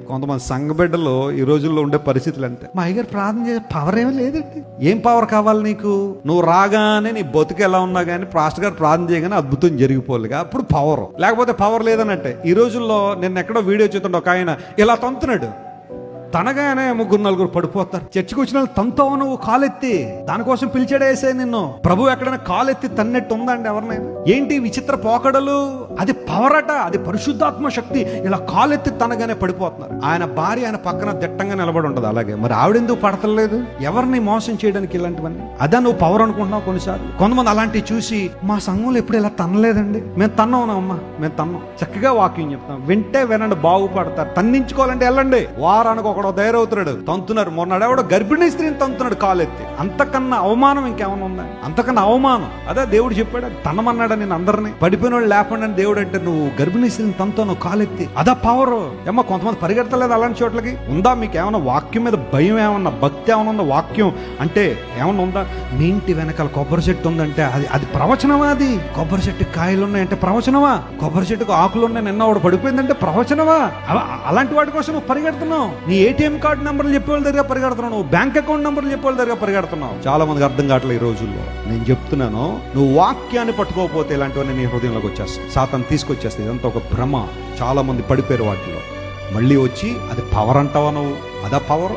కొంతమంది సంఘ బిడ్డలు ఈ రోజుల్లో ఉండే పరిస్థితులు అంతే. మా అయ్యగారు ప్రార్థన చేసే పవర్ ఏమీ లేదండి. ఏం పవర్ కావాలి నీకు? నువ్వు రాగానే నీ బతుకు ఎలా ఉన్నా కానీ పాస్టర్ గారు ప్రార్థన చేయగానే అద్భుతం జరిగిపోలేగా, అప్పుడు పవర్. లేకపోతే పవర్ లేదనంటే. ఈ రోజుల్లో నిన్న ఎక్కడో వీడియో చూస్తుంటే ఒక ఆయన ఇలా తంతున్నాడు, తనగానే 3-4 పడిపోతారు. చర్చికి వచ్చిన వాళ్ళు తంతావు, నువ్వు కాలెత్తి దానికోసం పిలిచాడేసే నిన్ను. ప్రభు ఎక్కడైనా కాలెత్తి తన్నట్టు ఉందండి ఎవరినైనా? ఏంటి విచిత్ర పోకడలు? అది పవర్ అట, అది పరిశుద్ధాత్మ శక్తి. ఇలా కాలెత్తి తనగానే పడిపోతున్నారు. ఆయన భార్య ఆయన పక్కన దిట్టంగా నిలబడి ఉంటుంది. అలాగే మరి ఆవిడెందుకు పడతలేదు? ఎవరిని మోసం చేయడానికి ఇలాంటివన్నీ? అదా నువ్వు పవర్ అనుకుంటున్నావు కొన్నిసార్లు. కొంతమంది అలాంటివి చూసి మా సంఘంలో ఎప్పుడు ఇలా తన్నలేదండి, మేము తన్నాం అమ్మా, మేము తన్నాం. చక్కగా వాకింగ్ చెప్తాం, వింటే వినండి, బాగుపడతారు. తన్నించుకోవాలంటే వెళ్ళండి. వారానికి ఒకడో ధైర్యవుతున్నాడు, తంతున్నారు. మొన్నడెవడో గర్భిణీ స్త్రీని తంతున్నాడు కాలెత్తి. అంతకన్నా అవమానం ఇంకేమైనా ఉందా? అంతకన్నా అవమానం. అదే దేవుడు చెప్పాడు, తనమన్నాడు నేను అందరినీ. పడిపోయిన వాళ్ళు లేకుండా దేవుడు అంటే నువ్వు గర్భిణీ స్త్రీని తంతాను కాలెత్తి. అదా పవర్. ఏమో కొంతమంది పరిగెడతలేదు అలాంటి చోట్లకి. ఉందా మీకు ఏమన్నా వాక్యం మీద భయం, ఏమన్నా భక్తి ఏమన్నా ఉందా? వాక్యం అంటే ఏమన్నా ఉందా? మీ ఇంటి వెనకాల కొబ్బరి చెట్టు ఉందంటే అది ప్రవచనమా? అది కొబ్బరి చెట్టుకి కాయలు ఉన్నాయంటే ప్రవచనమా? కొబ్బరి చెట్టుకు ఆకులు ఉన్నాయి, నిన్న ఒకడు పడిపోయిందంటే ప్రవచనమా? అలాంటి వాటి కోసం నువ్వు పరిగెడుతున్నావు. నీ ఏటీఎం కార్డు నెంబర్లు చెప్పేవాళ్ళ దగ్గర పరిగెడుతున్నావు, నువ్వు బ్యాంక్ అకౌంట్ నెంబర్లు చెప్పేవాళ్ళ దగ్గర పరిగెడుతున్నావు. చాలా మందికి అర్థం కావట్లేదు ఈ రోజుల్లో. నేను చెప్తున్నాను, నువ్వు వాక్యాన్ని పట్టుకోకపోతే ఇలాంటివన్నీ నీ హృదయంలోకి వచ్చేస్తాయి. సాతాను తీసుకొచ్చేస్తాయి. ఇదంతా ఒక భ్రమ. చాలా మంది పడిపోయారు వాటిలో. మళ్ళీ వచ్చి అది పవర్ అంటావా నువ్వు? అదా పవర్?